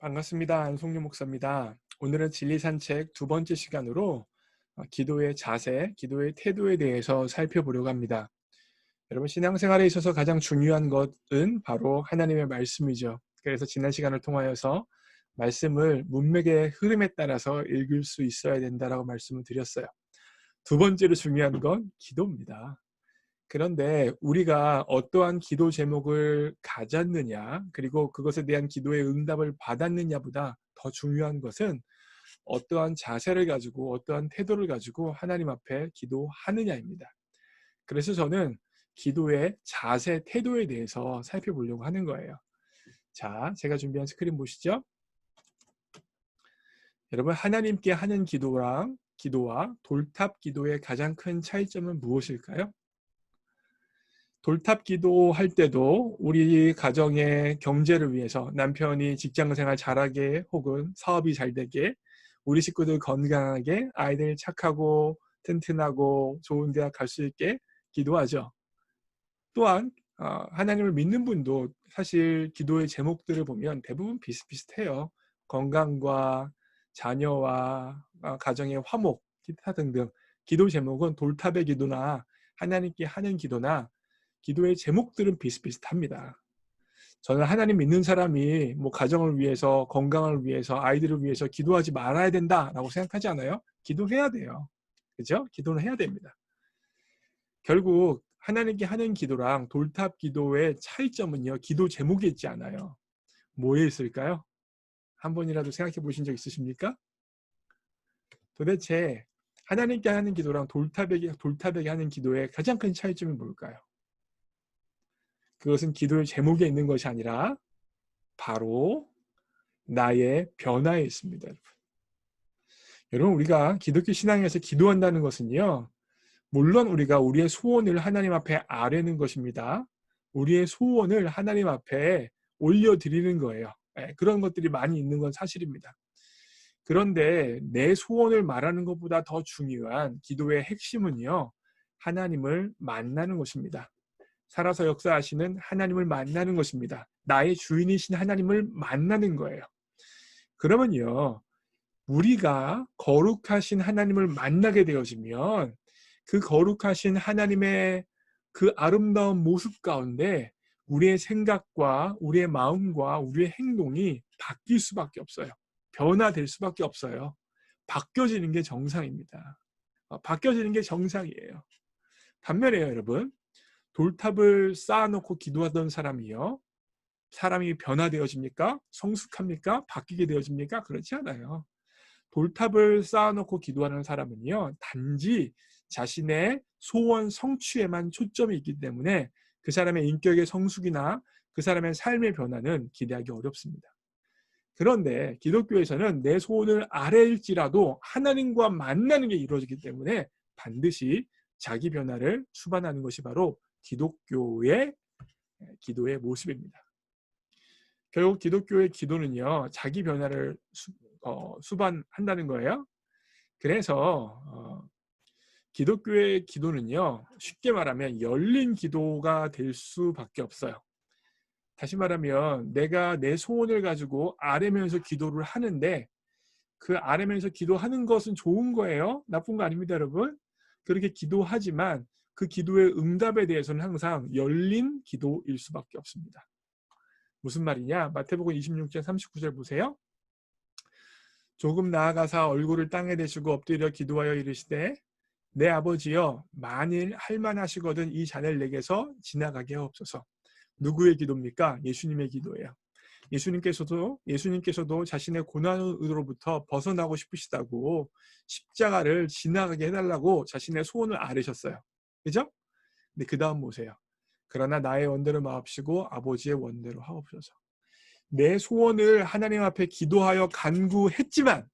반갑습니다. 안송유 목사입니다. 오늘은 진리산책 두 번째 시간으로 기도의 자세, 기도의 태도에 대해서 살펴보려고 합니다. 여러분, 신앙생활에 있어서 가장 중요한 것은 바로 하나님의 말씀이죠. 그래서 지난 시간을 통하여서 말씀을 문맥의 흐름에 따라서 읽을 수 있어야 된다라고 말씀을 드렸어요. 두 번째로 중요한 건 기도입니다. 그런데 우리가 어떠한 기도 제목을 가졌느냐, 그리고 그것에 대한 기도의 응답을 받았느냐보다 더 중요한 것은 어떠한 자세를 가지고 어떠한 태도를 가지고 하나님 앞에 기도하느냐입니다. 그래서 저는 기도의 자세, 태도에 대해서 살펴보려고 하는 거예요. 자, 제가 준비한 스크린 보시죠. 여러분, 하나님께 하는 기도와 돌탑 기도의 가장 큰 차이점은 무엇일까요? 돌탑 기도할 때도 우리 가정의 경제를 위해서 남편이 직장생활 잘하게 혹은 사업이 잘 되게, 우리 식구들 건강하게, 아이들 착하고 튼튼하고 좋은 대학 갈 수 있게 기도하죠. 또한 하나님을 믿는 분도 사실 기도의 제목들을 보면 대부분 비슷비슷해요. 건강과 자녀와 가정의 화목, 기타 등등. 기도 제목은 돌탑의 기도나 하나님께 하는 기도나 기도의 제목들은 비슷비슷합니다. 저는 하나님 믿는 사람이 뭐 가정을 위해서, 건강을 위해서, 아이들을 위해서 기도하지 말아야 된다라고 생각하지 않아요? 기도해야 돼요. 그죠? 기도는 해야 됩니다. 결국 하나님께 하는 기도랑 돌탑 기도의 차이점은요, 기도 제목에 있지 않아요. 뭐에 있을까요? 한 번이라도 생각해 보신 적 있으십니까? 도대체 하나님께 하는 기도랑 돌탑에게 하는 기도의 가장 큰 차이점이 뭘까요? 그것은 기도의 제목에 있는 것이 아니라 바로 나의 변화에 있습니다. 여러분, 우리가 기독교 신앙에서 기도한다는 것은요, 물론 우리가 우리의 소원을 하나님 앞에 아뢰는 것입니다. 우리의 소원을 하나님 앞에 올려드리는 거예요. 그런 것들이 많이 있는 건 사실입니다. 그런데 내 소원을 말하는 것보다 더 중요한 기도의 핵심은요, 하나님을 만나는 것입니다. 살아서 역사하시는 하나님을 만나는 것입니다. 나의 주인이신 하나님을 만나는 거예요. 그러면요, 우리가 거룩하신 하나님을 만나게 되어지면 그 거룩하신 하나님의 그 아름다운 모습 가운데 우리의 생각과 우리의 마음과 우리의 행동이 바뀔 수밖에 없어요. 변화될 수밖에 없어요. 바뀌어지는 게 정상입니다. 바뀌어지는 게 정상이에요. 반면에요, 여러분, 돌탑을 쌓아놓고 기도하던 사람이 변화되어집니까? 성숙합니까? 바뀌게 되어집니까? 그렇지 않아요. 돌탑을 쌓아놓고 기도하는 사람은요, 단지 자신의 소원 성취에만 초점이 있기 때문에 그 사람의 인격의 성숙이나 그 사람의 삶의 변화는 기대하기 어렵습니다. 그런데 기독교에서는 내 소원을 아래일지라도 하나님과 만나는 게 이루어지기 때문에 반드시 자기 변화를 수반하는 것이 바로 기독교의 기도의 모습입니다. 결국 기독교의 기도는요, 자기 변화를 수반한다는 거예요. 그래서 기독교의 기도는요, 쉽게 말하면 열린 기도가 될 수밖에 없어요. 다시 말하면 내가 내 소원을 가지고 아뢰면서 기도를 하는데, 그 아뢰면서 기도하는 것은 좋은 거예요. 나쁜 거 아닙니다, 여러분. 그렇게 기도하지만 그 기도의 응답에 대해서는 항상 열린 기도일 수밖에 없습니다. 무슨 말이냐? 마태복음 26장 39절 보세요. 조금 나아가사 얼굴을 땅에 대시고 엎드려 기도하여 이르시되, 내 아버지여, 만일 할만하시거든 이 잔을 내게서 지나가게 하옵소서. 누구의 기도입니까? 예수님의 기도예요. 예수님께서도 자신의 고난으로부터 벗어나고 싶으시다고 십자가를 지나가게 해달라고 자신의 소원을 아뢰셨어요. 그죠? 근데 그 다음 보세요. 그러나 나의 원대로 마옵시고 아버지의 원대로 하옵소서. 내 소원을 하나님 앞에 기도하여 간구했지만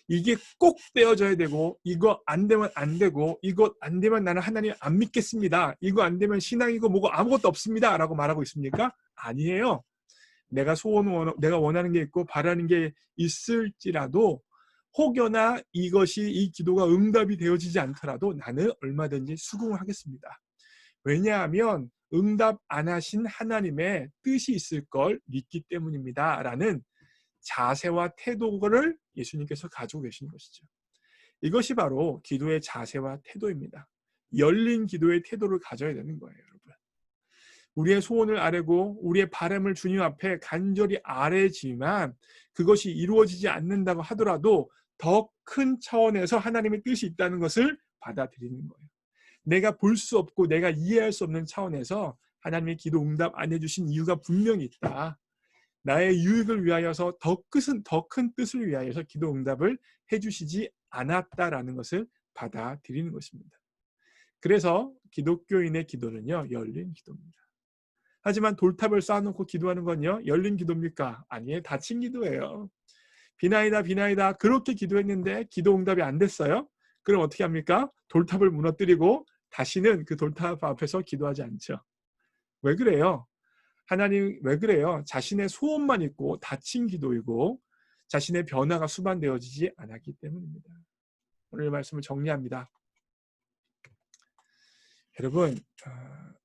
이게 꼭 되어져야 되고, 이거 안 되면 안 되고, 이거 안 되면 나는 하나님 안 믿겠습니다, 이거 안 되면 신앙이고 뭐고 아무것도 없습니다 라고 말하고 있습니까? 아니에요. 내가 내가 원하는 게 있고 바라는 게 있을지라도 혹여나 이 기도가 응답이 되어지지 않더라도 나는 얼마든지 수긍을 하겠습니다. 왜냐하면 응답 안 하신 하나님의 뜻이 있을 걸 믿기 때문입니다 라는 자세와 태도를 예수님께서 가지고 계시는 것이죠. 이것이 바로 기도의 자세와 태도입니다. 열린 기도의 태도를 가져야 되는 거예요, 여러분. 우리의 소원을 아뢰고 우리의 바람을 주님 앞에 간절히 아뢰지만 그것이 이루어지지 않는다고 하더라도 더 큰 차원에서 하나님의 뜻이 있다는 것을 받아들이는 거예요. 내가 볼 수 없고 내가 이해할 수 없는 차원에서 하나님의 기도 응답 안 해주신 이유가 분명히 있다. 나의 유익을 위하여서 더 큰 뜻을 위하여서 기도 응답을 해주시지 않았다라는 것을 받아들이는 것입니다. 그래서 기독교인의 기도는요, 열린 기도입니다. 하지만 돌탑을 쌓아놓고 기도하는 건요, 열린 기도입니까? 아니에요. 닫힌 기도예요. 비나이다 비나이다 그렇게 기도했는데 기도 응답이 안 됐어요? 그럼 어떻게 합니까? 돌탑을 무너뜨리고 다시는 그 돌탑 앞에서 기도하지 않죠. 왜 그래요? 하나님 왜 그래요? 자신의 소원만 있고 닫힌 기도이고 자신의 변화가 수반되어지지 않았기 때문입니다. 오늘 말씀을 정리합니다. 여러분,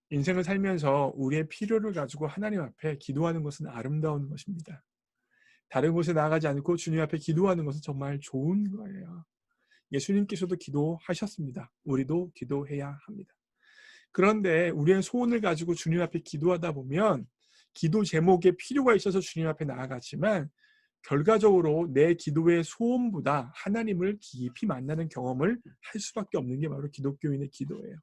인생을 살면서 우리의 필요를 가지고 하나님 앞에 기도하는 것은 아름다운 것입니다. 다른 곳에 나가지 않고 주님 앞에 기도하는 것은 정말 좋은 거예요. 예수님께서도 기도하셨습니다. 우리도 기도해야 합니다. 그런데 우리의 소원을 가지고 주님 앞에 기도하다 보면 기도 제목에 필요가 있어서 주님 앞에 나아가지만 결과적으로 내 기도의 소원보다 하나님을 깊이 만나는 경험을 할 수밖에 없는 게 바로 기독교인의 기도예요.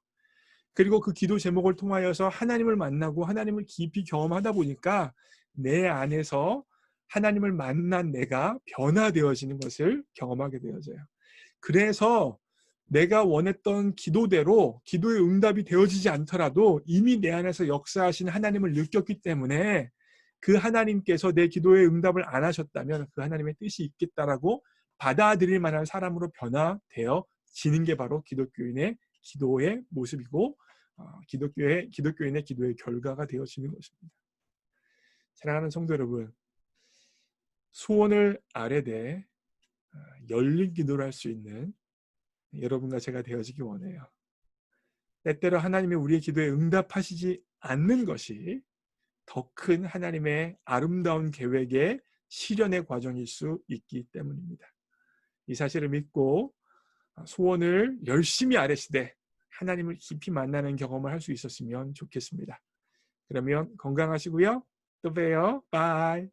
그리고 그 기도 제목을 통하여서 하나님을 만나고 하나님을 깊이 경험하다 보니까 내 안에서 하나님을 만난 내가 변화되어지는 것을 경험하게 되어져요. 그래서 내가 원했던 기도대로 기도의 응답이 되어지지 않더라도 이미 내 안에서 역사하신 하나님을 느꼈기 때문에 그 하나님께서 내 기도의 응답을 안 하셨다면 그 하나님의 뜻이 있겠다라고 받아들일 만한 사람으로 변화되어지는 게 바로 기독교인의 기도의 모습이고 기독교인의 기도의 결과가 되어지는 것입니다. 사랑하는 성도 여러분, 소원을 아뢰되 열린 기도를 할 수 있는 여러분과 제가 되어지기 원해요. 때때로 하나님이 우리의 기도에 응답하시지 않는 것이 더 큰 하나님의 아름다운 계획의 실현의 과정일 수 있기 때문입니다. 이 사실을 믿고 소원을 열심히 아뢰시되 하나님을 깊이 만나는 경험을 할 수 있었으면 좋겠습니다. 그러면 건강하시고요. 또 봬요. 바이.